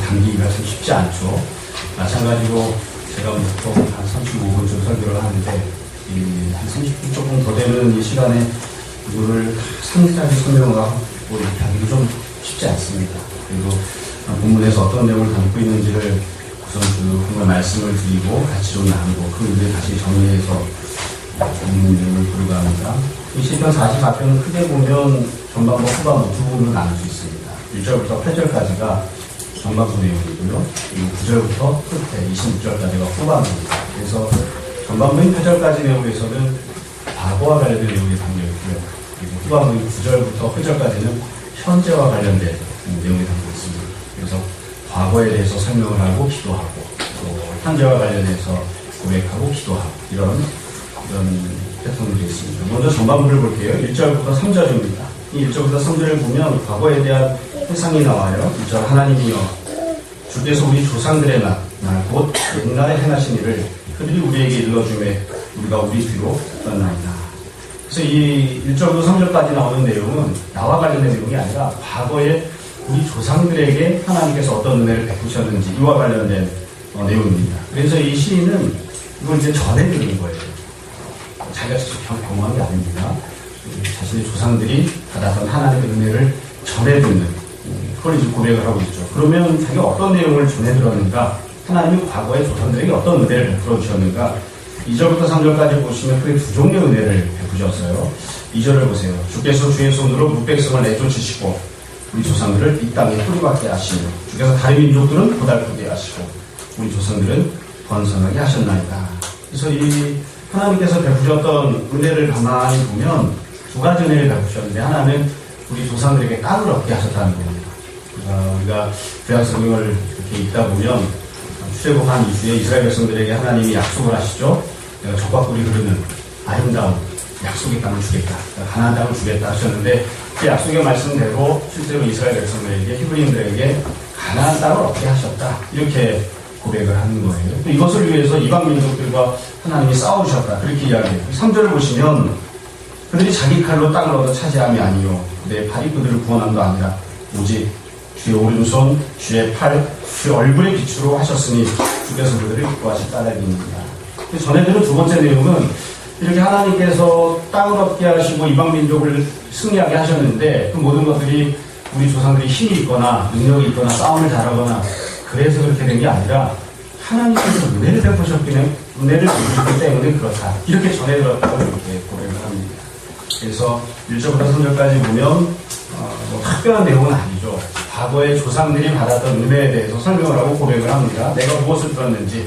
담기기가 참 쉽지 않죠. 마찬가지로 제가 보통 한 35분쯤 설교를 하는데 한 30분 조금 더 되는 이 시간에 이거를 상세하게 설명하고 이렇게 하기도 좀 쉽지 않습니다. 그리고 본문에서 어떤 내용을 담고 있는지를 우선 그 말씀을 드리고 같이 좀 나누고 그 이후에 다시 정리해서 본문 내용을 보려고 합니다. 이 시편 44편은 크게 보면 전반부 후반부 두 부분으로 나눌 수 있습니다. 1절부터 8절까지가 전반부 내용이고요. 그리고 9절부터 끝에 26절까지가 후반부입니다. 그래서 전반부인 8절까지 내용에서는 과거와 관련된 내용이 담겨 있고요. 그리고 후반부인 9절부터 8절까지는 현재와 관련된 내용이 담겨 있습니다. 그래서 과거에 대해서 설명을 하고 기도하고 또 현재와 관련해서 고백하고 기도하고 이런 패턴으로 되어 있습니다. 먼저 전반부를 볼게요. 1절부터 3절입니다. 이 1절부터 3절을 보면 과거에 대한 회상이 나와요. 1절 하나님이여 주께서 우리 조상들의 날 곧 옛날에 행하신 일을 그들이 우리에게 일러주매 우리가 우리 뒤로 떠나이다. 그래서 이 1절부터 3절까지 나오는 내용은 나와 관련된 내용이 아니라 과거에 우리 조상들에게 하나님께서 어떤 은혜를 베푸셨는지 이와 관련된 내용입니다. 그래서 이 시인은 이걸 이제 전해드리는 거예요. 자기가 직접 경험한 게 아닙니다. 자신의 조상들이 받았던 하나님의 은혜를 전해듣는 그걸 이제 고백을 하고 있죠. 그러면 자기가 어떤 내용을 전해들었는가, 하나님이 과거에 조상들에게 어떤 은혜를 베풀어 주셨는가. 2절부터 3절까지 보시면 크게 두 종류의 은혜를 베푸셨어요. 2절을 보세요. 주께서 주의 손으로 뭇백성을 내쫓으시고 우리 조상들을 이 땅에 뿌리박게 하시며 주께서 다른 민족들은 고달프게 하시고 우리 조상들은 번성하게 하셨나이다. 그래서 이 하나님께서 베푸셨던 은혜를 가만히 보면 두 가지 은혜를 베푸셨는데 하나는 우리 조상들에게 땅을 얻게 하셨다는 겁니다. 우리가 구약 성경을 이렇게 읽다 보면 출애굽한 이후에 이스라엘 백성들에게 하나님이 약속을 하시죠. 내가 젖과 꿀이 흐르는 아름다운 약속의 땅을 주겠다. 가나안 땅을 주겠다 하셨는데 그 약속의 말씀대로 실제로 이스라엘 백성들에게 히브리인들에게 가나안 땅을 얻게 하셨다. 이렇게 고백을 하는 거예요. 또 이것을 위해서 이방 민족들과 하나님이 싸우셨다. 그렇게 이야기해요. 3절을 보시면 그들이 자기 칼로 땅을 얻어 차지함이 아니요 내 팔이 그들을 구원함도 아니라 오직 주의 오른손, 주의 팔, 주의 얼굴의 빛으로 하셨으니 주께서 그들을 구하셨다는 얘기입니다. 전해드린 두 번째 내용은 이렇게 하나님께서 땅을 얻게 하시고 이방 민족을 승리하게 하셨는데 그 모든 것들이 우리 조상들이 힘이 있거나 능력이 있거나 싸움을 잘하거나 그래서 그렇게 된 게 아니라 하나님께서 은혜를 베푸셨기 때문에 그렇다. 이렇게 전해들었다고 이렇게 고백을 합니다. 그래서 1절부터 3절까지 보면 특별한 내용은 아니죠. 과거에 조상들이 받았던 은혜에 대해서 설명을 하고 고백을 합니다. 내가 무엇을 들었는지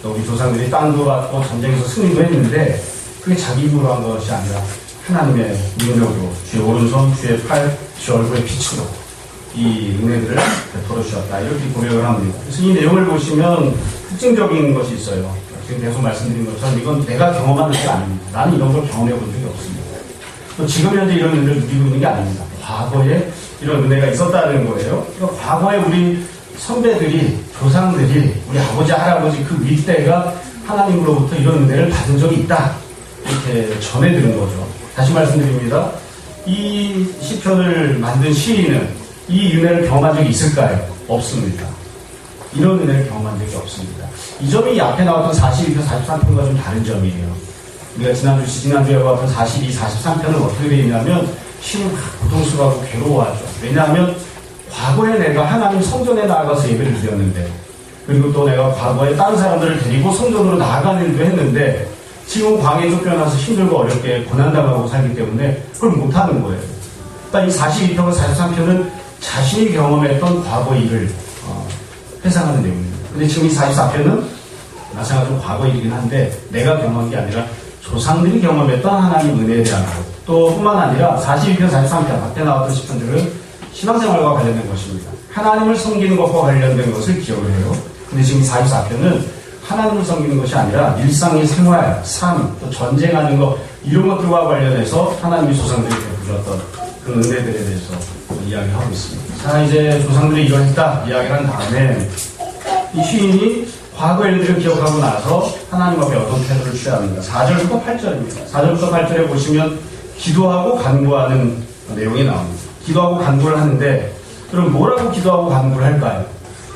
우리 조상들이 땅도 받고 전쟁에서 승리도 했는데 그게 자기 힘으로 한 것이 아니라 하나님의 능력으로 주의 오른손, 주의 팔, 주의 얼굴의 빛으로 이 은혜들을 베풀어 주셨다. 이렇게 고백을 합니다. 그래서 이 내용을 보시면 특징적인 것이 있어요. 지금 계속 말씀드린 것처럼 이건 내가 경험한 것이 아닙니다. 나는 이런 걸 경험해 본 적이 없습니다. 또 지금 현재 이런 은혜를 누리고 있는 게 아닙니다. 과거에 이런 은혜가 있었다는 거예요. 그러니까 과거에 우리 선배들이, 조상들이, 우리 아버지, 할아버지 그 윗대가 하나님으로부터 이런 은혜를 받은 적이 있다. 이렇게 전해드린 거죠. 다시 말씀드립니다. 이 시편을 만든 시인은 이 은혜를 경험한 적이 있을까요? 없습니다. 이런 은혜를 경험한 적이 없습니다. 이 점이 이 앞에 나왔던 42편, 43편과 좀 다른 점이에요. 우리가 지난주에 봤던 42, 43편은 어떻게 되어 있냐면 시인은 고통스러워하고 괴로워하죠. 왜냐하면 과거에 내가 하나님 성전에 나아가서 예배를 드렸는데 그리고 또 내가 과거에 다른 사람들을 데리고 성전으로 나아가는 일도 했는데 지금 광야에 쫓겨나서 힘들고 어렵게 고난당하고 살기 때문에 그걸 못하는 거예요. 그러니까 이 42편과 43편은 자신이 경험했던 과거 일을 회상하는 내용입니다. 근데 지금 이 44편은 마찬가지로 과거 일이긴 한데 내가 경험한 게 아니라 조상들이 경험했던 하나님 은혜에 대한 것. 또 뿐만 아니라 42편, 43편 앞에 나왔던 시편들은 신앙생활과 관련된 것입니다. 하나님을 섬기는 것과 관련된 것을 기억을 해요. 근데 지금 44편은 하나님을 섬기는 것이 아니라 일상의 생활, 삶, 또 전쟁하는 것 이런 것들과 관련해서 하나님이 조상들이 베푸셨던 그 은혜들에 대해서 이야기하고 있습니다. 자, 이제 조상들이 이러했다 이야기를 한 다음에 이 시인이 과거 일들을 기억하고 나서 하나님 앞에 어떤 태도를 취합니다. 4절부터 8절입니다. 4절부터 8절에 보시면 기도하고 간구하는 내용이 나옵니다. 기도하고 간구를 하는데 그럼 뭐라고 기도하고 간구를 할까요?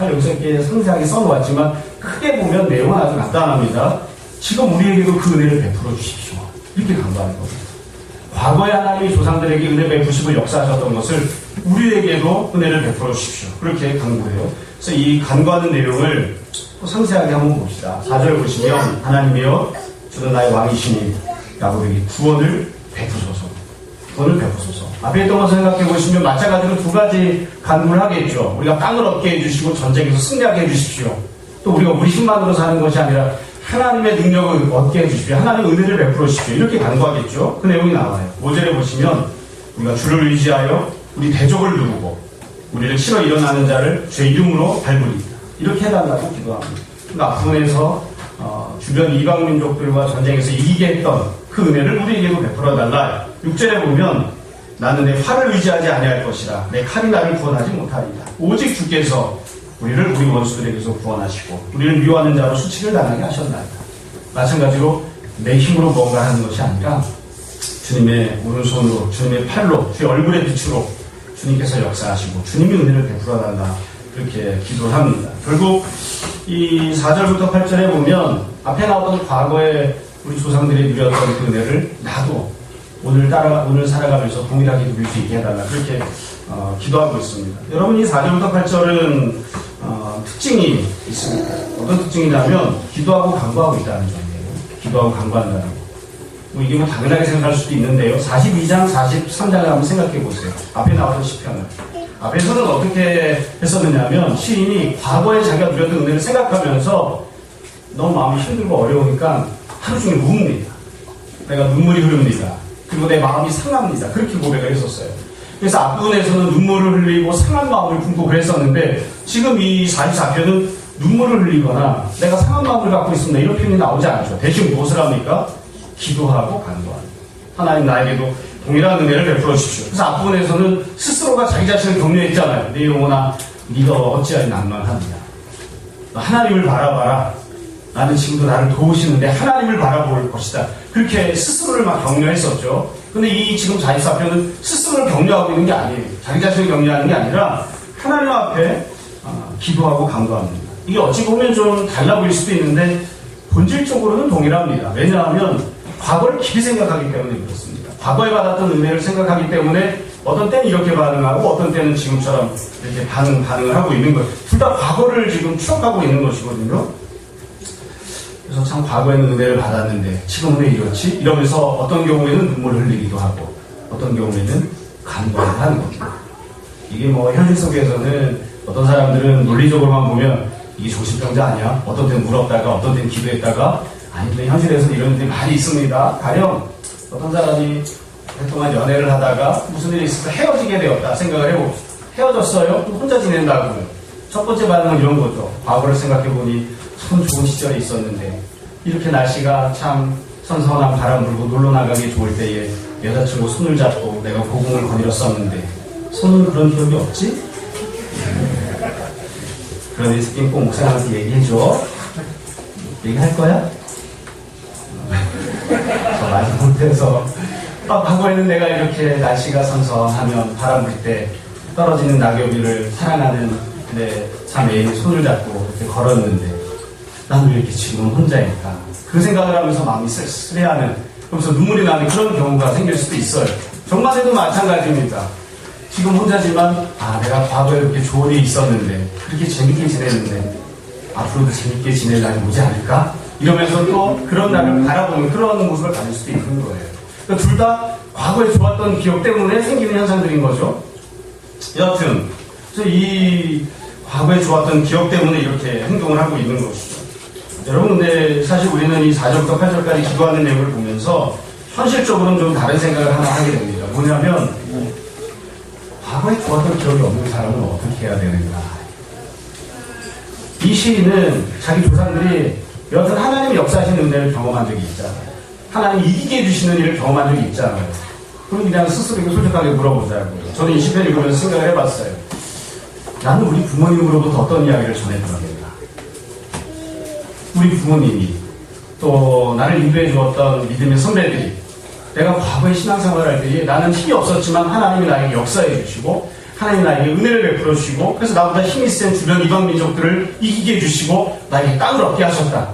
여기서 이렇게 상세하게 써놓았지만 크게 보면 내용은 아주 간단합니다. 지금 우리에게도 그 은혜를 베풀어 주십시오. 이렇게 간구하는 겁니다. 과거에 하나님이 조상들에게 은혜 베푸시고 역사하셨던 것을 우리에게도 은혜를 베풀어 주십시오. 그렇게 간구해요. 그래서 이 간구하는 내용을 또 상세하게 한번 봅시다. 4절을 보시면 하나님이여 주는 나의 왕이시니 라고 여기 구원을 베푸소서. 구원을 베푸소서. 앞에 있던 것을 생각해 보시면 마찬가지로 두 가지 간구를 하겠죠. 우리가 땅을 얻게 해주시고 전쟁에서 승리하게 해주십시오. 또 우리가 우리 힘만으로 사는 것이 아니라 하나님의 능력을 얻게 해주십시오. 하나님의 은혜를 베풀어 주십시오. 이렇게 간구하겠죠. 그 내용이 나와요. 5절에 보시면 우리가 주를 의지하여 우리 대적을 누르고 우리를 치러 일어나는 자를 주의 이름으로 밟으리이다. 이렇게 해달라고 기도합니다. 그러니까 앞부분에서 주변 이방 민족들과 전쟁에서 이기게 했던 그 은혜를 우리에게도 베풀어달라. 6절에 보면 나는 내 활을 의지하지 아니할 것이라 내 칼이 나를 구원하지 못하리라. 오직 주께서 우리를 우리 원수들에게서 구원하시고 우리를 미워하는 자로 수치를 당하게 하셨나이다. 마찬가지로 내 힘으로 뭔가 하는 것이 아니라 주님의 오른손으로 주님의 팔로 주의 얼굴의 빛으로 주님께서 역사하시고 주님이 은혜를 베풀어달라. 이렇게 기도를 합니다. 결국 이 4절부터 8절에 보면 앞에 나왔던 과거에 우리 조상들이 누렸던 그 은혜를 나도 오늘 살아가면서 동일하게 누릴 수 있게 해달라. 그렇게 기도하고 있습니다. 여러분 이 4절부터 8절은 특징이 있습니다. 어떤 특징이냐면 기도하고 간구하고 있다는 점이에요. 기도하고 간구한다는 거. 이게 뭐 당연하게 생각할 수도 있는데요. 42장, 43장을 한번 생각해 보세요. 앞에 나왔던 시편을. 앞에서는 어떻게 했었느냐면 시인이 과거에 자기가 누렸던 은혜를 생각하면서 너무 마음이 힘들고 어려우니까 하루 종일 웁니다. 내가 눈물이 흐릅니다. 그리고 내 마음이 상합니다. 그렇게 고백을 했었어요. 그래서 앞부분에서는 눈물을 흘리고 상한 마음을 품고 그랬었는데 지금 이 44편은 눈물을 흘리거나 내가 상한 마음을 갖고 있습니다. 이런 표현이 나오지 않죠. 대신 무엇을 합니까? 기도하고 간구합니다. 하나님 나에게도 동일한 은혜를 베풀어 주십시오. 그래서 앞부분에서는 스스로가 자기 자신을 격려했잖아요. 내 영혼아 네가 어찌하여 난망하느냐. 하나님을 바라봐라. 나는 지금도 나를 도우시는데 하나님을 바라볼 것이다. 그렇게 스스로를 막 격려했었죠. 근데 이 지금 44편은 스스로를 격려하고 있는 게 아니에요. 자기 자신을 격려하는 게 아니라 하나님 앞에 기도하고 간구합니다. 이게 어찌 보면 좀 달라 보일 수도 있는데 본질적으로는 동일합니다. 왜냐하면 과거를 깊이 생각하기 때문에 그렇습니다. 과거에 받았던 은혜를 생각하기 때문에 어떤 때는 이렇게 반응하고 어떤 때는 지금처럼 이렇게 반응을 하고 있는 거예요. 둘 다 과거를 지금 추억하고 있는 것이거든요. 그래서 참 과거에는 은혜를 받았는데 지금은 왜 이렇지? 이러면서 어떤 경우에는 눈물을 흘리기도 하고 어떤 경우에는 간구를 하는 겁니다. 이게 뭐 현실 속에서는 어떤 사람들은 논리적으로만 보면 이게 정신병자 아니야? 어떤 때는 울었다가 어떤 때는 기도했다가 아니 근데 현실에서는 이런 일이 많이 있습니다. 가령 어떤 사람이 오랫동안 연애를 하다가 무슨 일이 있어서 헤어지게 되었다 생각을 해봅시다. 헤어졌어요? 또 혼자 지낸다고요. 첫 번째 반응은 이런 거죠. 과거를 생각해보니 참 좋은 시절이 있었는데 이렇게 날씨가 참 선선한 바람 불고 놀러 나가기 좋을 때에 여자친구 손을 잡고 내가 고공을 거닐었었는데 손은 그런 기억이 없지? 그러니 스킨 꼭 목사님한테 얘기해줘. 얘기할 거야? 저 말도 못해서 과거에는 내가 이렇게 날씨가 선선하면 바람 불 때 떨어지는 낙엽이를 사랑하는 내 참 애인의 손을 잡고 이렇게 걸었는데 난 왜 이렇게 지금은 혼자일까? 그 생각을 하면서 마음이 쓸쓸해하는, 그러면서 눈물이 나는 그런 경우가 생길 수도 있어요. 정말에도 마찬가지입니다. 지금 혼자지만 내가 과거에 이렇게 좋은 일이 있었는데 그렇게 재밌게 지냈는데 앞으로도 재밌게 지낼 날이 오지 않을까? 이러면서 또 그런 날을 바라보는 그런 모습을 가질 수도 있는 거예요. 그러니까 둘 다 과거에 좋았던 기억 때문에 생기는 현상들인 거죠. 여하튼 이 과거에 좋았던 기억 때문에 이렇게 행동을 하고 있는 것이죠. 여러분 근데 사실 우리는 이 4절부터 8절까지 기도하는 내용을 보면서 현실적으로는 좀 다른 생각을 하나 하게 됩니다. 뭐냐면 과거에 좋았던 기억이 없는 사람은 어떻게 해야 되는가. 이 시인은 자기 조상들이 여하튼 하나님의 역사하시는 은혜를 경험한 적이 있잖아요. 하나님 이기게 해주시는 일을 경험한 적이 있잖아요. 그럼 그냥 스스로에게 솔직하게 물어보자고요. 저는 이 시편 읽으면서 생각을 해봤어요. 나는 우리 부모님으로부터 어떤 이야기를 전해들었는가. 우리 부모님이 또 나를 인도해 주었던 믿음의 선배들이 내가 과거에 신앙생활을 할 때에 나는 힘이 없었지만 하나님이 나에게 역사해 주시고 하나님 나에게 은혜를 베풀어 주시고 그래서 나보다 힘이 센 주변 이방 민족들을 이기게 해주시고 나에게 땅을 얻게 하셨다.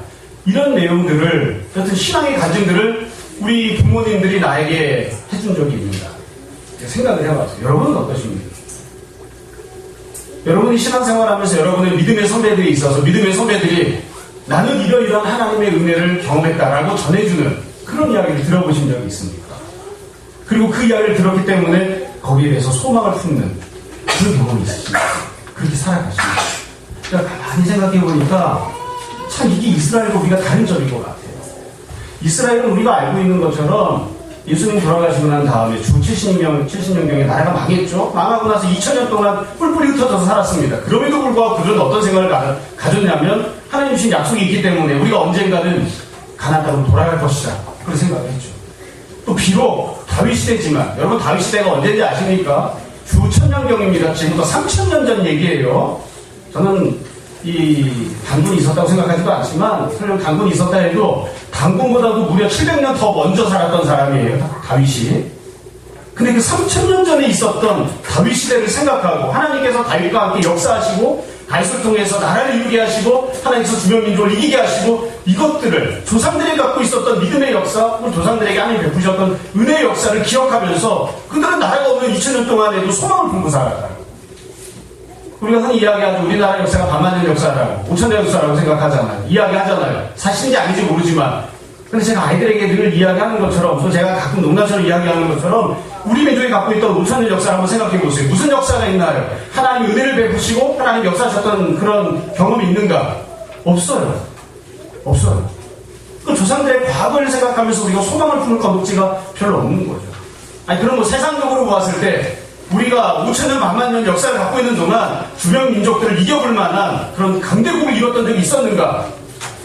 이런 내용들을 여튼 신앙의 간증들을 우리 부모님들이 나에게 해준 적이 있습니다. 생각을 해봤어요. 여러분은 어떠십니까? 여러분이 신앙생활하면서 여러분의 믿음의 선배들이 있어서 믿음의 선배들이 나는 이러이러한 하나님의 은혜를 경험했다라고 전해주는 그런 이야기를 들어보신 적이 있습니까? 그리고 그 이야기를 들었기 때문에 거기에 대해서 소망을 품는 그런 경험이 있으십니까? 그렇게 살아가십니다. 그러니까 가만히 생각해보니까 참 이게 이스라엘과 우리가 다른 점인 것 같아요. 이스라엘은 우리가 알고 있는 것처럼 예수님 돌아가시고 난 다음에 주 70년경에 나라가 망했죠. 망하고 나서 2000년 동안 뿔뿔이 흩어져서 살았습니다. 그럼에도 불구하고 그들은 어떤 생각을 가졌냐면 하나님 주신 약속이 있기 때문에 우리가 언젠가는 가나안 땅으로 돌아갈 것이다. 그런 생각을 했죠. 또 비록 다윗 시대지만 여러분 다윗 시대가 언제인지 아십니까? 주 1000년경입니다. 지금부터 3000년 전 얘기예요. 저는 이 단군이 있었다고 생각하지도 않지만 설령 단군이 있었다 해도 단군보다도 무려 700년 더 먼저 살았던 사람이에요. 다윗이. 근데 그 3000년 전에 있었던 다윗 시대를 생각하고 하나님께서 다윗과 함께 역사하시고 다윗을 통해서 나라를 이루게 하시고 하나님께서 주변 민족을 이기게 하시고 이것들을 조상들이 갖고 있었던 믿음의 역사 조상들에게 하나님 베푸셨던 은혜의 역사를 기억하면서 그들은 나라가 없는 2000년 동안에도 소망을 품고 살았다. 우리가 흔히 이야기하죠. 우리나라 역사가 반만년 역사라고 5000년 역사라고 생각하잖아요. 이야기하잖아요. 사실인지 아닌지 모르지만 근데 제가 아이들에게 늘 이야기하는 것처럼 또 제가 가끔 농담처럼 이야기하는 것처럼 우리 민족이 갖고 있던 5000년 역사를 한번 생각해 보세요. 무슨 역사가 있나요? 하나님 은혜를 베푸시고 하나님 역사하셨던 그런 경험이 있는가? 없어요. 없어요. 그 조상들의 과거를 생각하면서 우리가 소망을 품을 건덕지가 별로 없는 거죠. 아니 그럼 뭐 세상적으로 보았을 때 우리가 5000년, 만만년 역사를 갖고 있는 동안 주변 민족들을 이겨볼 만한 그런 강대국을 이뤘던 적이 있었는가?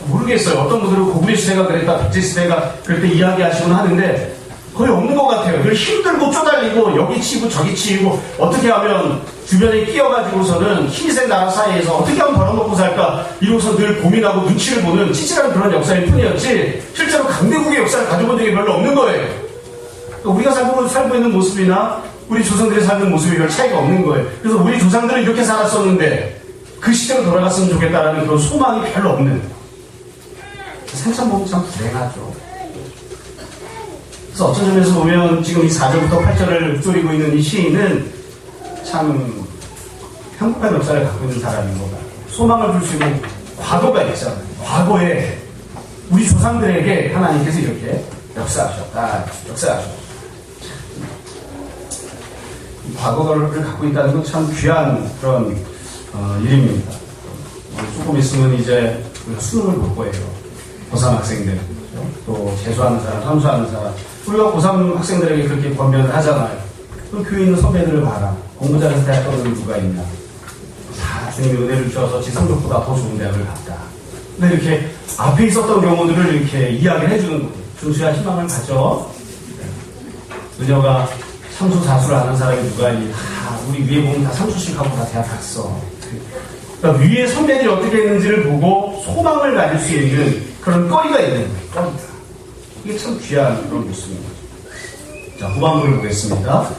모르겠어요. 어떤 분들은 고구려 시대가 그랬다, 백제 시대가 그럴 때 이야기하시곤 하는데 거의 없는 것 같아요. 늘 힘들고 쪼달리고 여기 치고 저기 치고 어떻게 하면 주변에 끼어가지고서는 힘이 센 나라 사이에서 어떻게 하면 벌어먹고 살까 이러고서 늘 고민하고 눈치를 보는 치질한 그런 역사일 뿐이었지 실제로 강대국의 역사를 가져본 적이 별로 없는 거예요. 우리가 살고 있는 모습이나 우리 조상들이 살던 모습이 별 차이가 없는 거예요. 그래서 우리 조상들은 이렇게 살았었는데 그 시대로 돌아갔으면 좋겠다라는 그런 소망이 별로 없는 생산 보면 참 불행하죠. 그래서 어떤 점에서 보면 지금 이 4절부터 8절을 쪼리고 있는 이 시인은 참 행복한 역사를 갖고 있는 사람인 것 같아요. 소망을 줄 수 있는 과거가 있잖아요. 과거에 우리 조상들에게 하나님께서 이렇게 역사하셨다. 과거를 갖고 있다는 건 참 귀한 그런 일입니다. 조금 있으면 이제 우리가 수능을 볼 거예요. 고3 학생들, 또 재수하는 사람, 삼수하는 사람. 우리가 고3 학생들에게 그렇게 권면을 하잖아요. 또 교회 있는 선배들을 봐라. 공부 잘해서 대학 가는 누가 있냐. 다 주님의 은혜를 주셔서 지성적보다 더 좋은 대학을 갔다. 근데 이렇게 앞에 있었던 경우들을 이렇게 이야기를 해주는 거예요. 준수야 희망을 가져. 은여가 삼수, 사수를 하는 사람이 누가 있니? 다, 우리 위에 보면 다 삼수씩 하고 다 대학 갔어. 그러니까 위에 선배들이 어떻게 했는지를 보고 소망을 가질 수 있는 그런 거리가 있는 거예요. 이게 참 귀한 그런 모습입니다. 자, 후반부를 보겠습니다.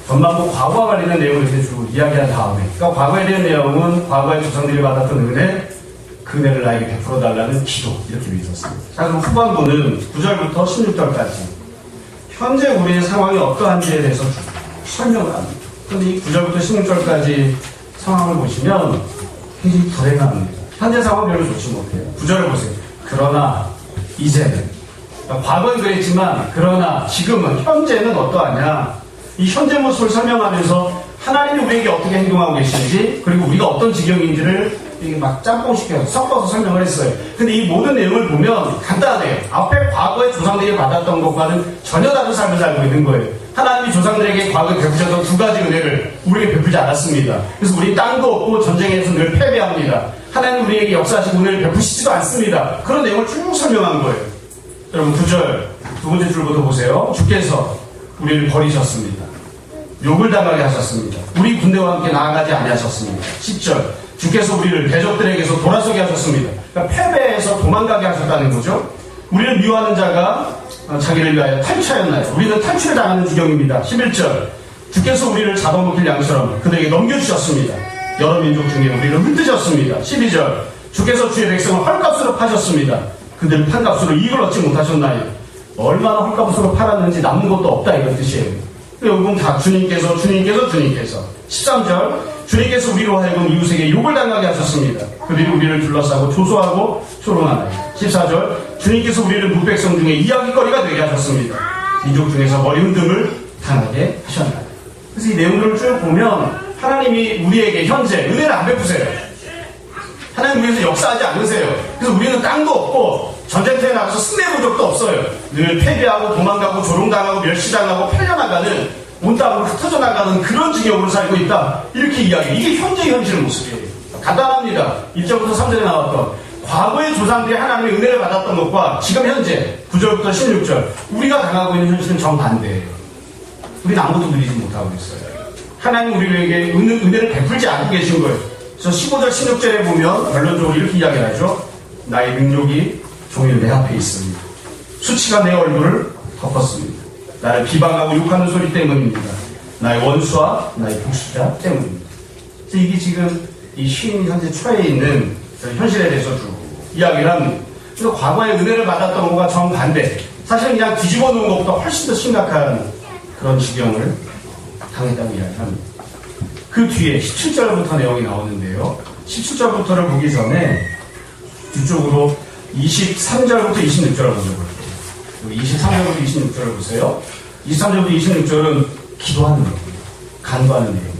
전반부 과거와 관련된 내용을 이제 쭉 이야기한 다음에, 그러니까 과거에 대한 내용은 과거의 조상들이 받았던 은혜, 그 은혜를 나에게 베풀어 달라는 기도, 이렇게 되어 있었습니다. 자, 그럼 후반부는 9절부터 16절까지. 현재 우리의 상황이 어떠한지에 대해서 설명을 합니다. 그런데 이 9절부터 16절까지 상황을 보시면 굉장히 불행합니다. 현재 상황 별로 좋지 못해요. 9절을 보세요. 그러나 이제는 그러니까 과거는 그랬지만 그러나 지금은 현재는 어떠하냐 이 현재 모습을 설명하면서 하나님이 우리에게 어떻게 행동하고 계신지 그리고 우리가 어떤 지경인지를 막 짬뽕시켜서 섞어서 설명을 했어요. 근데 이 모든 내용을 보면 간단해요. 앞에 과거의 조상들이 받았던 것과는 전혀 다른 삶을 살고 있는 거예요. 하나님이 조상들에게 과거에 베푸셨던 두 가지 은혜를 우리에게 베푸지 않았습니다. 그래서 우리 땅도 없고 전쟁에서 늘 패배합니다. 하나님 우리에게 역사하신 은혜를 베푸시지도 않습니다. 그런 내용을 쭉 설명한 거예요. 여러분 9절 두 번째 줄부터 보세요. 주께서 우리를 버리셨습니다. 욕을 당하게 하셨습니다. 우리 군대와 함께 나아가지 아니하셨습니다. 10절 주께서 우리를 대적들에게서 돌아서게 하셨습니다. 그러니까 패배해서 도망가게 하셨다는 거죠. 우리를 미워하는 자가 자기를 위하여 탈취하였나요? 우리는 탈취를 당하는 지경입니다. 11절 주께서 우리를 잡아먹힐 양처럼 그들에게 넘겨주셨습니다. 여러 민족 중에 우리를 흩으셨습니다. 12절 주께서 주의 백성을 헐값으로 파셨습니다. 그들 판값으로 이익을 얻지 못하셨나요? 얼마나 헐값으로 팔았는지 남은 것도 없다 이런 뜻이에요. 여러분 다 주님께서 13절 주님께서 우리로 하여금 이웃에게 욕을 당하게 하셨습니다. 그들이 우리를 둘러싸고 조소하고 조롱하나요. 14절 주님께서 우리를 무백성 중에 이야기거리가 되게 하셨습니다. 민족 중에서 머리 흔듦을 당하게 하셨나요. 그래서 이 내용들을 쭉 보면 하나님이 우리에게 현재 은혜를 안 베푸세요. 하나님 위해서 역사하지 않으세요. 그래서 우리는 땅도 없고 전쟁터에 나가서 승리해본 적도 없어요. 늘 패배하고 도망가고 조롱당하고 멸시당하고 팔려나가는 온 땅으로 흩어져 나가는 그런 지경으로 살고 있다. 이렇게 이야기해요. 이게 현재 현실의 모습이에요. 간단합니다. 1절부터 3절에 나왔던 과거의 조상들이 하나님의 은혜를 받았던 것과 지금 현재 9절부터 16절 우리가 당하고 있는 현실은 정반대예요. 우리는 아무것도 누리지 못하고 있어요. 하나님 우리에게 은혜를 베풀지 않고 계신 거예요. 그래서 15절 16절에 보면 결론적으로 이렇게 이야기하죠. 나의 능력이 종일 내 앞에 있습니다. 수치가 내 얼굴을 덮었습니다. 나를 비방하고 욕하는 소리 때문입니다. 나의 원수와 나의 복수자 때문입니다. 그래서 이게 지금 이 시인이 현재 처해 있는 현실에 대해서 쭉 이야기를 합니다. 그래서 과거에 은혜를 받았던 것과 정반대, 사실 그냥 뒤집어 놓은 것보다 훨씬 더 심각한 그런 지경을 당했다고 이야기합니다. 그 뒤에 17절부터 내용이 나오는데요. 17절부터를 보기 전에 뒤쪽으로 23절부터 26절을 먼저 볼게요. 23절부터 26절을 보세요. 23절부터 26절은 기도하는 내용입니다. 간구하는 내용입니다.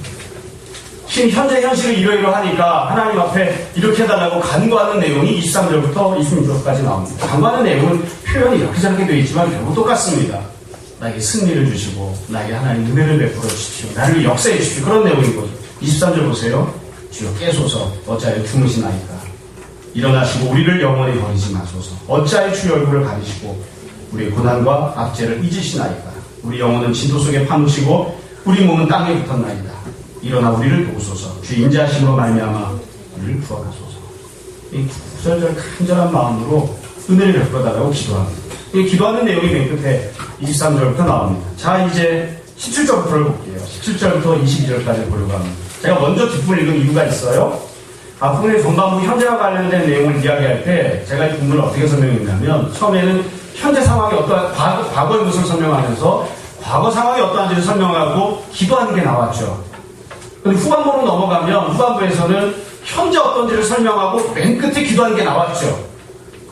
현재 현실을 이러이러하니까 하나님 앞에 이렇게 해달라고 간구하는 내용이 23절부터 26절까지 나옵니다. 간구하는 내용은 표현이 이렇게 저렇게 되어 있지만 결국 똑같습니다. 나에게 승리를 주시고 나에게 하나님 은혜를 베풀어 주십시오. 나를 위해 역사해 주십시오. 그런 내용인 거죠. 23절 보세요. 주여 깨소서 어찌하여 주무시나이까. 일어나시고 우리를 영원히 버리지 마소서. 어찌하여 주의 얼굴을 가리시고 우리의 고난과 압제를 잊으시나이까. 우리 영혼은 진도 속에 파묻히고 우리 몸은 땅에 붙었나이다. 일어나 우리를 도우소서. 주 인자하심으로 말미암아 우리를 구원하소서. 이 구절절 간절한 마음으로 은혜를 베풀어달라고 기도합니다. 이 기도하는 내용이 맨 끝에 23절부터 나옵니다. 자, 이제 17절부터를 볼게요. 17절부터 22절까지 보려고 합니다. 제가 먼저 뒷부분을 읽은 이유가 있어요. 앞부분에 전반부 현재와 관련된 내용을 이야기할 때 제가 이 부분을 어떻게 설명했냐면 처음에는 현재 상황이 어떠한 과거의 모습을 설명하면서 과거 상황이 어떠한지를 설명하고 기도하는 게 나왔죠. 근데 후반부로 넘어가면 후반부에서는 현재 어떤지를 설명하고 맨 끝에 기도하는 게 나왔죠.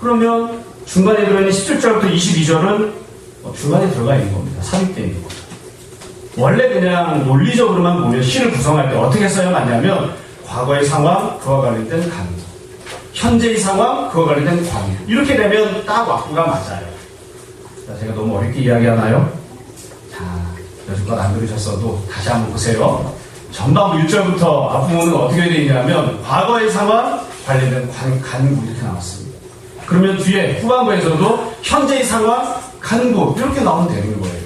그러면 중간에 들어있는 17절부터 22절은 중간에 들어가 있는 겁니다. 삽입되어 있는 겁니다. 원래 그냥 논리적으로만 보면 시를 구성할 때 어떻게 써야하냐면 과거의 상황, 그와 관련된 간구, 현재의 상황, 그와 관련된 관유, 이렇게 되면 딱 왁구가 맞아요. 자, 제가 너무 어렵게 이야기하나요? 자, 여지껏 안 들으셨어도 다시 한번 보세요. 전반부 1절부터 앞부분은 어떻게 되어 있냐면 과거의 상황, 관련된 간구 이렇게 나왔습니다. 그러면 뒤에 후반부에서도 현재의 상황, 간구 이렇게 나오면 되는 거예요.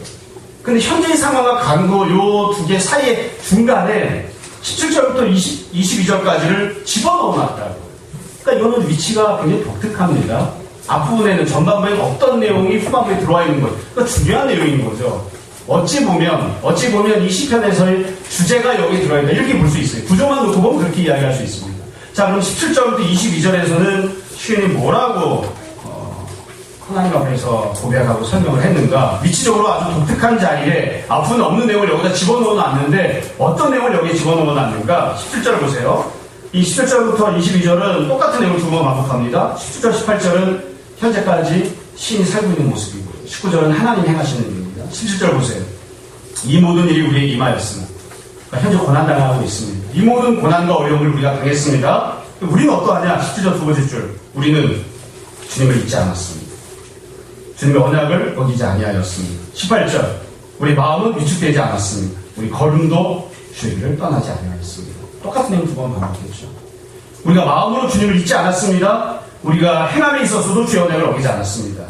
근데 현재의 상황과 간구 요 두 개 사이에 중간에 17절부터 22절까지를 집어넣어 놨다고. 그러니까 이거는 위치가 굉장히 독특합니다. 앞부분에는 전반부에 어떤 내용이 후반부에 들어와 있는 거예요. 그러니까 중요한 내용인 거죠. 어찌 보면 이 시편에서의 주제가 여기 들어있다 이렇게 볼 수 있어요. 구조만 놓고 보면 그렇게 이야기할 수 있습니다. 자, 그럼 17절부터 22절에서는 시인이 뭐라고 하나님 앞에서 고백하고 설명을 했는가? 위치적으로 아주 독특한 자리에 앞부분 없는 내용을 여기다 집어넣어 놨는데 어떤 내용을 여기에 집어넣어 놨는가? 17절 보세요. 이 17절부터 22절은 똑같은 내용을 두 번 반복합니다. 17절, 18절은 현재까지 시인이 살고 있는 모습이고요. 19절은 하나님 행하시는 일입니다. 17절 보세요. 이 모든 일이 우리에게 임하였으나 그러니까 현재 고난당하고 있습니다. 이 모든 고난과 어려움을 우리가 당했습니다. 우리는 어떠하냐? 17절 두 번째 줄. 우리는 주님을 잊지 않았습니다. 주님의 언약을 어기지 아니하였습니다. 18절. 우리 마음은 위축되지 않았습니다. 우리 걸음도 주의 길을 떠나지 아니하였습니다. 똑같은 내용 두 번 반복했죠. 우리가 마음으로 주님을 잊지 않았습니다. 우리가 행함에 있어서도 주의 언약을 어기지 않았습니다.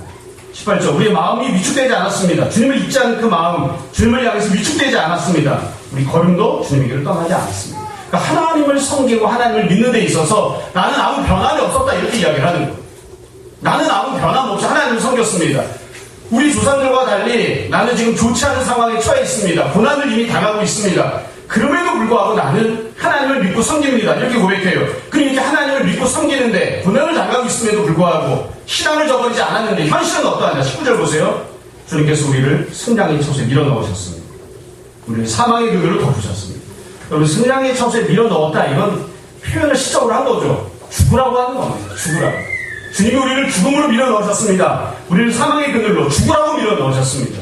18절. 우리의 마음이 위축되지 않았습니다. 주님을 잊지 않은 그 마음, 주님을 향해서 위축되지 않았습니다. 우리 걸음도 주님의 길을 떠나지 않았습니다. 그러니까 하나님을 섬기고 하나님을 믿는 데 있어서 나는 아무 변함이 없었다 이렇게 이야기를 하는 거예요. 나는 아무 변함 없이 하나님을 섬겼습니다. 우리 조상들과 달리 나는 지금 좋지 않은 상황에 처해 있습니다. 고난을 이미 당하고 있습니다. 그럼에도 불구하고 나는 하나님을 믿고 섬깁니다. 이렇게 고백해요. 그러니까 하나님을 믿고 섬기는데 고난을 당하고 있음에도 불구하고 신앙을 저버리지 않았는데 현실은 어떠하냐. 19절 보세요. 주님께서 우리를 승량의 첩에 밀어넣으셨습니다. 우리를 사망의 그늘로 덮으셨습니다. 여러분, 승량의 첩에 밀어넣었다, 이건 표현을 시적으로 한 거죠. 죽으라고 하는 겁니다. 죽으라고. 주님이 우리를 죽음으로 밀어넣으셨습니다. 우리를 사망의 그늘로 죽으라고 밀어넣으셨습니다.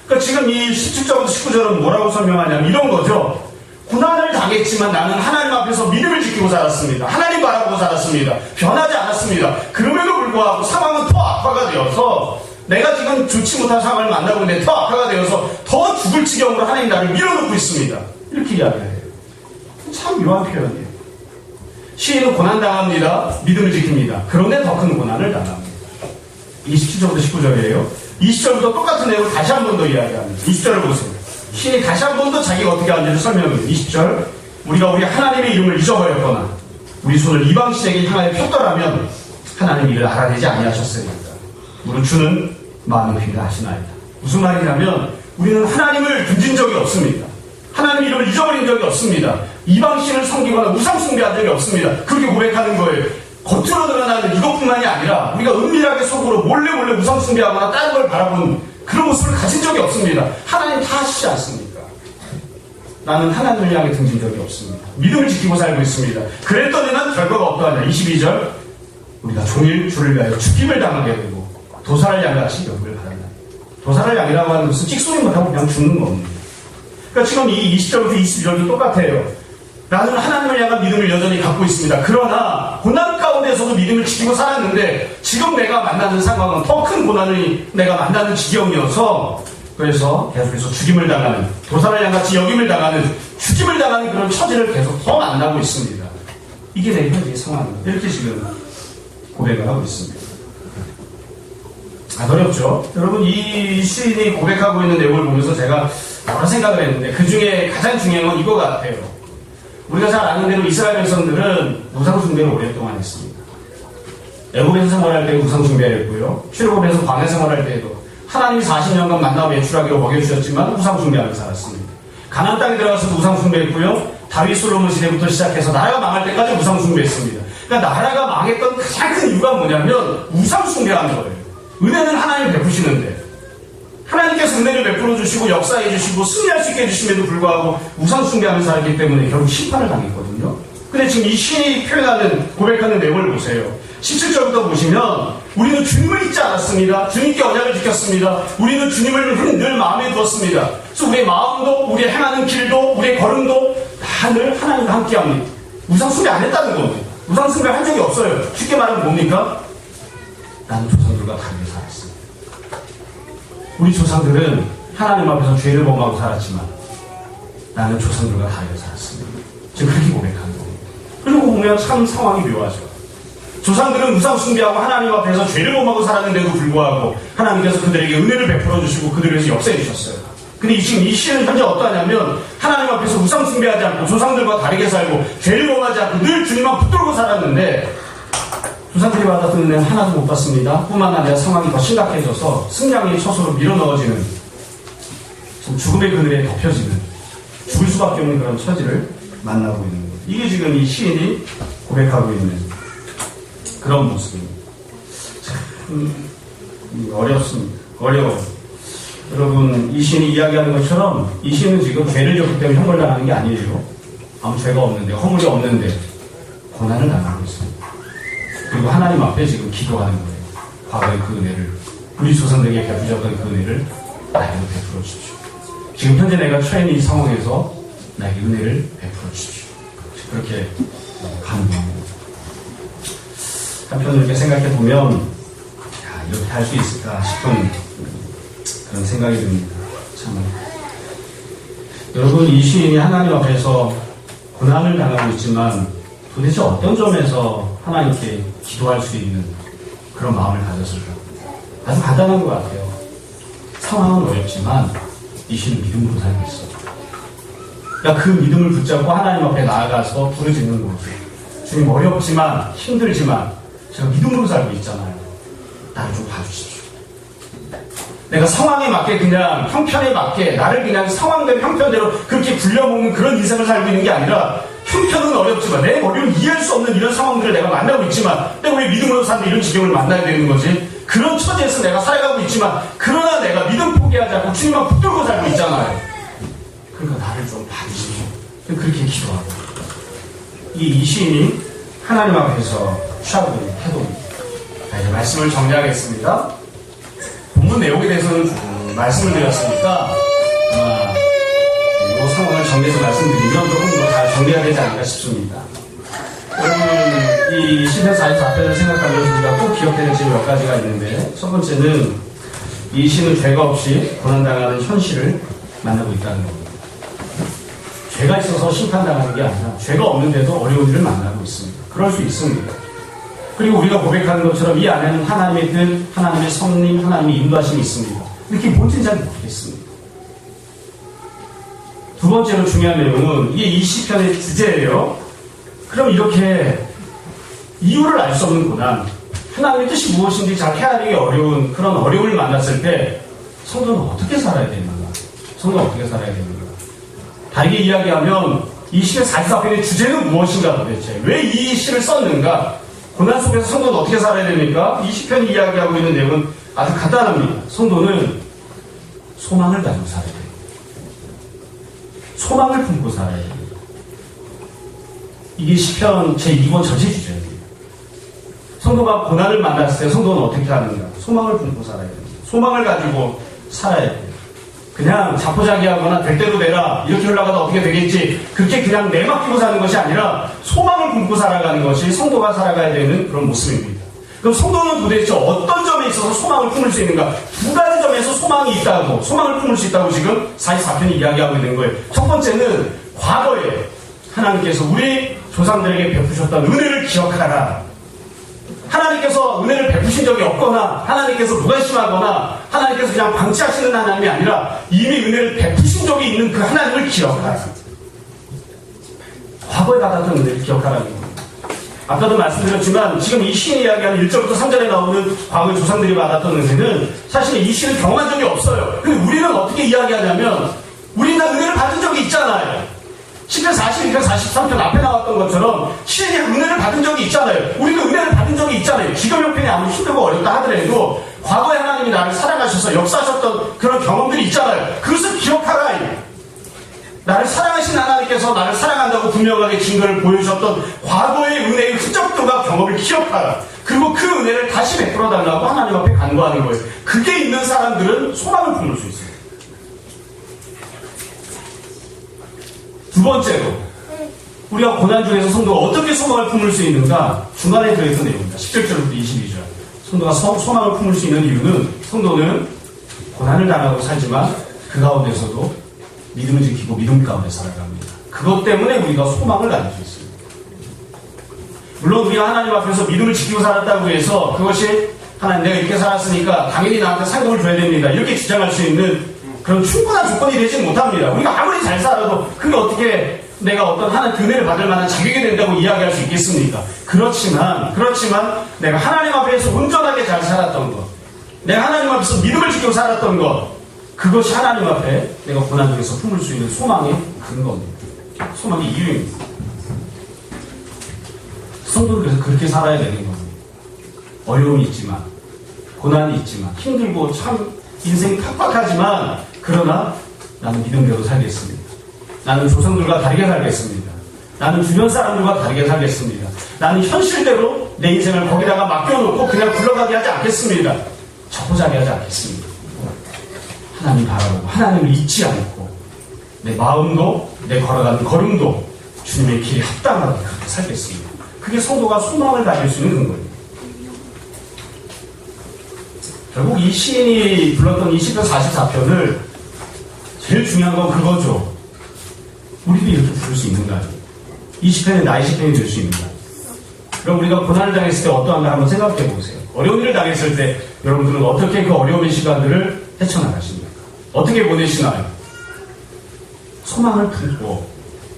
그러니까 지금 이 17절부터 19절은 뭐라고 설명하냐면 이런 거죠. 고난을 당했지만 나는 하나님 앞에서 믿음을 지키고 살았습니다. 하나님 바라보고 살았습니다. 변하지 않았습니다. 그럼에도 불구하고 상황은 더 악화가 되어서 내가 지금 좋지 못한 상황을 만나고 있는데 더 악화가 되어서 더 죽을 지경으로 하나님 나를 밀어넣고 있습니다. 이렇게 이야기해요. 참 묘한 표현이에요. 시인은 고난당합니다. 믿음을 지킵니다. 그런데 더 큰 고난을 당합니다. 27절부터 19절이에요. 20절부터 똑같은 내용을 다시 한 번 더 이야기합니다. 20절을 보세요. 시인이 다시 한 번 더 자기가 어떻게 하는지를 설명합니다. 20절. 우리가 우리 하나님의 이름을 잊어버렸거나 우리 손을 이방신에게 향하여 폈더라면 하나님 이를 알아내지 아니하셨으리이다. 무릇 주는 마음을 필요하시나이다. 무슨 말이냐면 우리는 하나님을 등진 적이 없습니다. 하나님 이름을 잊어버린 적이 없습니다. 이방신을 섬기거나 우상 숭배한 적이 없습니다. 그렇게 고백하는 거예요. 겉으로 드러나는 이것뿐만이 아니라 우리가 은밀하게 속으로 몰래 우상 숭배하거나 다른 걸 바라본 그런 모습을 가진 적이 없습니다. 하나님 다 하시지 않습니까? 나는 하나님을 향해 등진 적이 없습니다. 믿음을 지키고 살고 있습니다. 그랬더니 난 결과가 어떠하냐. 22절. 우리가 종일 주를 위하여 죽임을 당하게 되고 도살을 양같이 여김을 받았다. 도살을 양이라고 하는 것은 찍소리 못하고 그냥 죽는 겁니다. 그러니까 지금 이 20절부터 22절도 똑같아요. 나는 하나님을 향한 믿음을 여전히 갖고 있습니다. 그러나 고난 가운데서도 믿음을 지키고 살았는데 지금 내가 만나는 상황은 더 큰 고난을 내가 만나는 지경이어서 그래서 계속해서 죽임을 당하는 도살을 양같이 여김을 당하는 죽임을 당하는 그런 처지를 계속 더 만나고 있습니다. 이게 내 현재의 상황입니다. 이렇게 지금 고백을 하고 있습니다. 어렵죠? 여러분, 이 시인이 고백하고 있는 내용을 보면서 제가 여러 생각을 했는데 그 중에 가장 중요한 건 이거 같아요. 우리가 잘 아는 대로 이스라엘 백성들은 우상숭배를 오랫동안 했습니다. 애굽에서 생활할 때 우상숭배를 했고요. 출애굽에서 광야 생활할 때에도 하나님이 40년간 만나 매출하기로 먹여주셨지만 우상숭배하며 살았습니다. 가나안 땅에 들어가서도 우상숭배했고요. 다윗 솔로몬 시대부터 시작해서 나라가 망할 때까지 우상숭배했습니다. 그러니까 나라가 망했던 가장 큰 이유가 뭐냐면 우상숭배하는 거예요. 은혜는 하나님이 베푸시는데 하나님께서 은혜를 베풀어 주시고 역사해 주시고 승리할 수 있게 해주심에도 불구하고 우상 숭배하는 살았기 때문에 결국 심판을 당했거든요. 근데 지금 이 시인이 표현하는 고백하는 내용을 보세요. 17절부터 보시면 우리는 주님을 잊지 않았습니다. 주님께 언약을 지켰습니다. 우리는 주님을 늘 마음에 두었습니다. 그래서 우리의 마음도 우리의 행하는 길도 우리의 걸음도 다 늘 하나님과 함께합니다. 우상 숭배 안 했다는 겁니다. 우상 숭배 한 적이 없어요. 쉽게 말하면 뭡니까? 나는 조상들과 다르게 살았습니다. 우리 조상들은 하나님 앞에서 죄를 범하고 살았지만 나는 조상들과 다르게 살았습니다. 지금 그렇게 고백하는 겁니다. 그리고 보면 참 상황이 묘하죠. 조상들은 우상 숭배하고 하나님 앞에서 죄를 범하고 살았는데도 불구하고 하나님께서 그들에게 은혜를 베풀어 주시고 그들을 위해서 역사해 주셨어요. 근데 지금 이 시는 현재 어떠하냐면 하나님 앞에서 우상 숭배하지 않고 조상들과 다르게 살고 죄를 범하지 않고 늘 주님만 붙들고 살았는데 조상들이 받았던 은혜는 하나도 못 받습니다. 뿐만 아니라 상황이 더 심각해져서 승량의 처소로 밀어넣어지는 죽음의 그늘에 덮여지는 죽을 수밖에 없는 그런 처지를 만나고 있는 거예요. 이게 지금 이 시인이 고백하고 있는 그런 모습입니다. 참 어렵습니다. 어려워요. 여러분, 이 시인이 이야기하는 것처럼 이 시인은 지금 죄를 졌기 때문에 형벌당하는 게 아니에요. 아무 죄가 없는데 허물이 없는데 고난을 당하고 있습니다. 그리고 하나님 앞에 지금 기도하는 거예요. 과거의 그 은혜를 우리 조상들에게 베푸셨던 그 은혜를 나에게 베풀어 주십시오. 지금 현재 내가 처해 있는 이 상황에서 나에게 은혜를 베풀어 주십시오. 그렇게 간구합니다. 한편으로 이렇게 생각해 보면 이렇게 할 수 있을까 싶은 그런 생각이 듭니다. 참 여러분, 이 시인이 하나님 앞에서 고난을 당하고 있지만 도대체 어떤 점에서 하나님께 기도할 수 있는 그런 마음을 가졌을까? 아주 간단한 것 같아요. 상황은 어렵지만 이 시는 믿음으로 살고 있어. 그러니까 그 믿음을 붙잡고 하나님 앞에 나아가서 부르짖는 모습. 주님, 어렵지만 힘들지만 제가 믿음으로 살고 있잖아요. 나를 좀 봐주십시오. 내가 상황에 맞게 그냥 형편에 맞게 나를 그냥 상황대로 형편대로 그렇게 굴려먹는 그런 인생을 살고 있는 게 아니라 형편은 어렵지만 내 머리로 이해할 수 없는 이런 상황들을 내가 만나고 있지만 내가 왜 믿음으로 사는데 이런 지경을 만나야 되는 거지? 그런 처지에서 내가 살아가고 있지만 그러나 내가 믿음 포기하지 않고 주님만 붙들고 살고 있잖아요. 그러니까 나를 좀 봐주시오. 그렇게 기도하고 이 시인이 하나님 앞에서 취하고 있는 태도입니다. 자, 이제 말씀을 정리하겠습니다. 본문 내용에 대해서는 말씀을 드렸으니까 아마 이 상황을 정리해서 말씀드리면 조금 더 잘 정리해야 되지 않을까 싶습니다. 여러분 이 시편 44편을 생각하면 우리가 꼭 기억해야 될 점이 몇 가지가 있는데 첫 번째는 이 시는 죄가 없이 고난당하는 현실을 만나고 있다는 겁니다. 죄가 있어서 심판당하는 게 아니라 죄가 없는데도 어려운 일을 만나고 있습니다. 그럴 수 있습니다. 그리고 우리가 고백하는 것처럼 이 안에는 하나님의 뜻, 하나님의 성림, 하나님의 인도하심이 있습니다. 이렇게 뭔지는 잘 모르겠습니다. 두 번째로 중요한 내용은 이게 이 시편의 주제예요. 그럼 이렇게 이유를 알 수 없는 고난, 하나님의 뜻이 무엇인지 잘 헤아리기 어려운 그런 어려움을 만났을 때 성도는 어떻게 살아야 되는가? 성도는 어떻게 살아야 되는가? 다르게 이야기하면 이 시편 44편의 주제는 무엇인가 도대체? 왜 이 시를 썼는가? 고난 속에서 성도는 어떻게 살아야 됩니까? 이 시편이 이야기하고 있는 내용은 아주 간단합니다. 성도는 소망을 가지고 살아야 돼요. 소망을 품고 살아야 돼요. 이게 시편 제2권 전체 주제입니다. 성도가 고난을 만났을 때 성도는 어떻게 하는가? 소망을 품고 살아야 돼요. 소망을 가지고 살아야 돼요. 그냥 자포자기하거나 될 대로 되라 이렇게 흘러가다 어떻게 되겠지 그렇게 그냥 내맡기고 사는 것이 아니라 소망을 품고 살아가는 것이 성도가 살아가야 되는 그런 모습입니다. 그럼 성도는 도대체 어떤 점에 있어서 소망을 품을 수 있는가? 두 가지 점에서 소망이 있다고, 소망을 품을 수 있다고 지금 44편이 이야기하고 있는 거예요. 첫 번째는 과거에 하나님께서 우리 조상들에게 베푸셨던 은혜를 기억하라. 하나님께서 은혜를 베푸신 적이 없거나 하나님께서 무관심하거나 하나님께서 그냥 방치하시는 하나님이 아니라 이미 은혜를 베푸신 적이 있는 그 하나님을 기억하라. 과거에 받았던 은혜를 기억하라는 겁니다. 아까도 말씀드렸지만 지금 이 시인 이야기하는 1절부터 3절에 나오는 과거 조상들이 받았던 은혜는 사실 이 시는 경험한 적이 없어요. 근데 우리는 어떻게 이야기하냐면 우리는 다 은혜를 받은 적이 있잖아요. 시편 42편, 43편 앞에 나왔던 것처럼 시인이 은혜를 받은 적이 있잖아요. 우리도 은혜를 받은 적이 있잖아요. 지금 형편이 아무리 힘들고 어렵다 하더라도 과거에 하나님이 나를 사랑하셔서 역사하셨던 그런 경험들이 있잖아요. 그것을 기억하라. 나를 사랑하신 하나님께서 나를 사랑한다고 분명하게 증거를 보여주셨던 과거의 은혜의 흔적들과 경험을 기억하라. 그리고 그 은혜를 다시 베풀어 달라고 하나님 앞에 간구하는 거예요. 그게 있는 사람들은 소망을 품을 수 있어요. 두 번째로 우리가 고난 중에서 성도가 어떻게 소망을 품을 수 있는가? 중간에 들어있던 내용입니다. 17절부터 22절. 성도가 소망을 품을 수 있는 이유는 성도는 고난을 당하고 살지만 그 가운데서도 믿음을 지키고 믿음 가운데 살아갑니다. 그것 때문에 우리가 소망을 가질 수 있습니다. 물론 우리가 하나님 앞에서 믿음을 지키고 살았다고 해서 그것이 하나님 내가 이렇게 살았으니까 당연히 나한테 상급을 줘야 됩니다. 이렇게 주장할 수 있는 그런 충분한 조건이 되지 못합니다. 우리가 아무리 잘 살아도 그게 어떻게 내가 어떤 하나님 은혜를 받을 만한 자격이 된다고 이야기할 수 있겠습니까? 그렇지만 내가 하나님 앞에서 온전하게 잘 살았던 것, 내가 하나님 앞에서 믿음을 지키고 살았던 것, 그것이 하나님 앞에 내가 고난 중에서 품을 수 있는 소망의 근거입니다. 소망의 이유입니다. 성도는 그래서 그렇게 살아야 되는 겁니다. 어려움이 있지만, 고난이 있지만, 힘들고 참 인생이 팍팍하지만 그러나 나는 믿음대로 살겠습니다. 나는 조상들과 다르게 살겠습니다. 나는 주변 사람들과 다르게 살겠습니다. 나는 현실대로 내 인생을 거기다가 맡겨놓고 그냥 굴러가게 하지 않겠습니다. 자포자기 하지 않겠습니다. 하나님 바라보고 하나님을 잊지 않고 내 마음도 내 걸어가는 걸음도 주님의 길에 합당하게 그렇게 살겠습니다. 그게 성도가 소망을 가질 수 있는 근거입니다. 결국 이 시인이 불렀던 이 시편 44편을 제일 중요한 건 그거죠. 우리도 이렇게 부를 수 있는가? 이 시편이 나의 시편이 될 수 있는가? 그럼 우리가 고난을 당했을 때 어떠한가 한번 생각해 보세요. 어려운 일을 당했을 때 여러분들은 어떻게 그 어려움의 시간들을 헤쳐나가십니까? 어떻게 보내시나요? 소망을 품고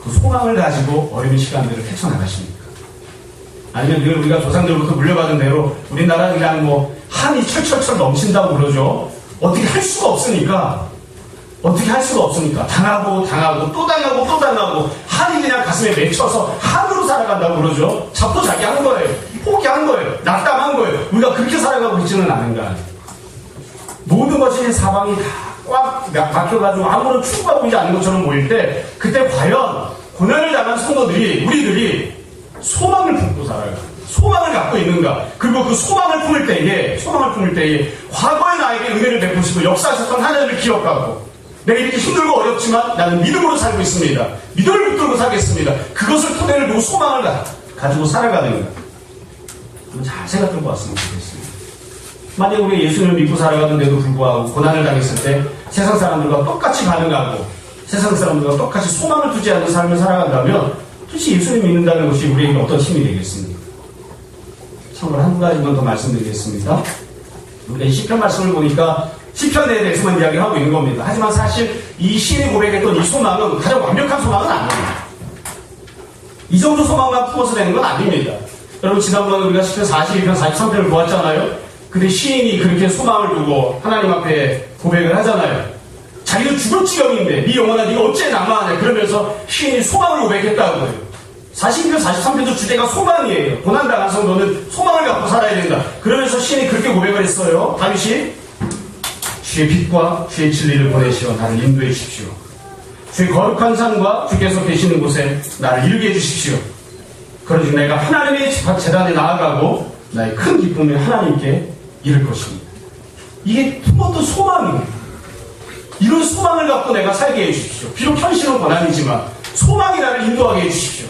그 소망을 가지고 어려운 시간들을 헤쳐나가십니까? 아니면 우리가 조상들부터 물려받은 대로 우리나라는 그냥 한이 철철철 넘친다고 그러죠. 어떻게 할 수가 없으니까 당하고 또 당하고 한이 그냥 가슴에 맺혀서 한으로 살아간다고 그러죠. 자포자기한 거예요. 포기한 거예요. 낙담한 거예요. 우리가 그렇게 살아가고 있지는 않은가. 모든 것이 사방이 다 꽉 막혀가지고 아무런 출구가 보이지 않는 것처럼 보일 때 그때 과연 고난을 당한 성도들이 우리들이 소망을 품고 살아요. 소망을 갖고 있는가. 그리고 그 소망을 품을 때에 과거의 나에게 은혜를 베푸시고 역사하셨던 하나님을 기억하고 내가 이렇게 힘들고 어렵지만 나는 믿음으로 살고 있습니다. 믿음을 붙들고 살겠습니다. 그것을 토대를 두고 소망을 가지고 살아가는가. 잘 생각해 보았으면 좋겠습니다. 만약 우리가 예수님을 믿고 살아가는데도 불구하고 고난을 당했을 때 세상 사람들과 똑같이 반응하고 세상 사람들과 똑같이 소망을 두지 않는 삶을 살아간다면 도대체 예수님 믿는다는 것이 우리에게 어떤 힘이 되겠습니까? 참고로 한 가지만 더 말씀드리겠습니다. 우리가 이 시편 말씀을 보니까 시편에 대해서만 이야기를 하고 있는 겁니다. 하지만 사실 이 시인이 고백했던 이 소망은 가장 완벽한 소망은 아닙니다. 이 정도 소망만 품어서 되는 건 아닙니다. 여러분 지난번에 우리가 시편 42편 43편을 보았잖아요. 근데 시인이 그렇게 소망을 두고 하나님 앞에 고백을 하잖아요. 자기는 죽을 지경인데 네 영혼아 네가 어째 낭만하냐 그러면서 시인이 소망을 고백했다고요. 42편 43편도 주제가 소망이에요. 고난당한 성도는 소망을 갖고 살아야 된다. 그러면서 시인이 그렇게 고백을 했어요. 다윗이 주의 빛과 주의 진리를 보내시어 나를 인도해 주십시오. 주의 거룩한 산과 주께서 계시는 곳에 나를 이르게 해주십시오. 그러지 내가 하나님의 제단에 나아가고 나의 큰 기쁨을 하나님께 이룰 것입니다. 이게 품었던 소망입니다. 이런 소망을 갖고 내가 살게 해주십시오. 비록 현실은 고난이지만 소망이 나를 인도하게 해주십시오.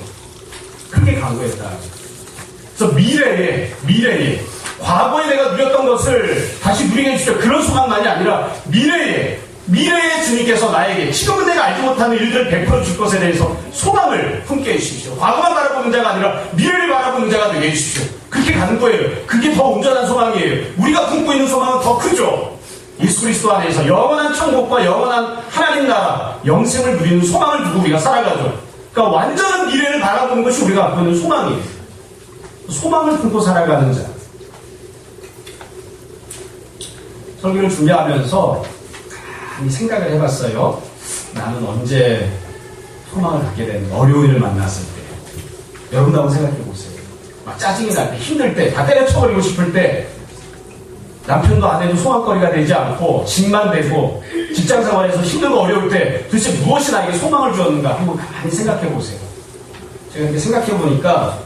그렇게 간구했다. 그래서 미래에 과거에 내가 누렸던 것을 다시 누리게 해주십시오. 그런 소망만이 아니라 미래에 주님께서 나에게 지금은 내가 알지 못하는 일들을 베풀어 줄 것에 대해서 소망을 품게 해주십시오. 과거만 바라보는 자가 아니라 미래를 바라보는 자가 되게 해주십시오. 그렇게 가는 거예요. 그게 더 온전한 소망이에요. 우리가 품고 있는 소망은 더 크죠. 예수 그리스도 안에서 영원한 천국과 영원한 하나님 나라 영생을 누리는 소망을 두고 우리가 살아가죠. 그러니까 완전한 미래를 바라보는 것이 우리가 갖고 있는 소망이에요. 소망을 품고 살아가는 자. 설교를 준비하면서 많이 생각을 해봤어요. 나는 언제 소망을 갖게 되는가. 어려운 일을 만났을 때. 여러분도 한번 생각해보세요. 막 짜증이 날 때, 힘들 때, 다 때려쳐버리고 싶을 때, 남편도 아내도 소망거리가 되지 않고 집만 되고 직장생활에서 힘들고 어려울 때 도대체 무엇이 나에게 소망을 주었는가 한번 가만히 생각해보세요. 제가 이렇게 생각해보니까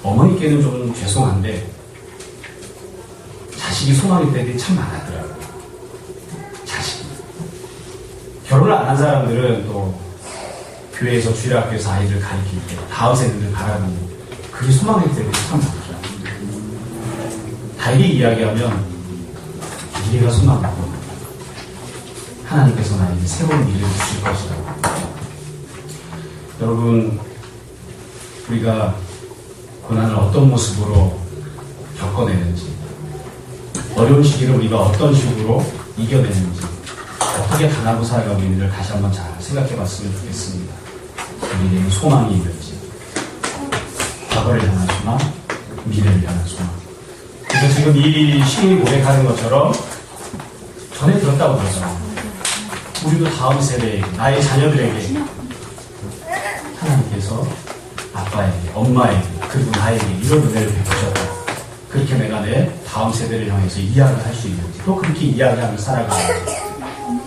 어머니께는 좀 죄송한데 자식이 소망일 때들이 참 많았더라고요. 자식이. 결혼을 안 한 사람들은 또 교회에서 주일학교에서 아이들 가르칠 때 다음 세대들 바라보고 그게 소망일 때들이 참 많더라고요. 달리 이야기하면 미래가 소망이고 하나님께서 나에게 새로운 미래를 주실 것이라고. 여러분, 우리가 고난을 어떤 모습으로 겪어내는지, 어려운 시기를 우리가 어떤 식으로 이겨내는지, 어떻게 당하고 살아가고 있는지를 다시 한번 잘 생각해 봤으면 좋겠습니다. 우리에게 소망이 있는지, 과거를 향한 소망, 미래를 향한 소망. 그래서 지금 이 시인이 고백하는 것처럼 전에 들었다고 그러잖아요. 우리도 다음 세대에게, 나의 자녀들에게 하나님께서 아빠에게, 엄마에게, 그리고 나에게 이런 은혜를 베푸셨다. 그렇게 내가 내 다음 세대를 향해서 이야기를 할 수 있는지, 또 그렇게 이야기하며 살아가는지.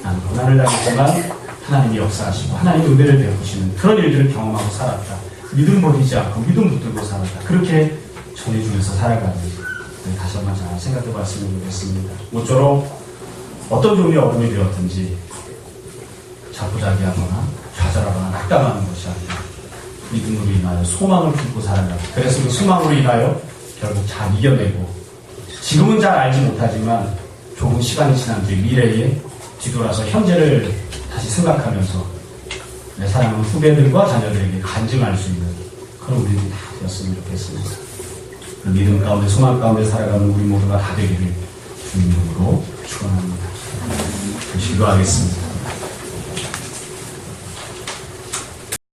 나는 고난을 당했지만 하나님이 역사하시고 하나님의 은혜를 베푸시는 그런 일들을 경험하고 살았다. 믿음 버리지 않고 믿음 붙들고 살았다. 그렇게 전해주면서 살아가는지 다시 한번 잘 생각해 봤으면 좋겠습니다. 모쪼록 어떤 종류의 어둠이 되었든지 자포자기하거나 좌절하거나 낙담하는 것이 아니라 믿음으로 인하여 소망을 품고 살아가고, 그래서 그 소망으로 인하여 결국 잘 이겨내고, 지금은 잘 알지 못하지만 조금 시간이 지난 뒤 미래에 뒤돌아서 현재를 다시 생각하면서 내 사랑하는 후배들과 자녀들에게 간증할 수 있는 그런 우리들이 다 되었으면 좋겠습니다. 그 믿음 가운데 소망 가운데 살아가는 우리 모두가 다 되기를 주님으로 축원합니다. 기도하겠습니다.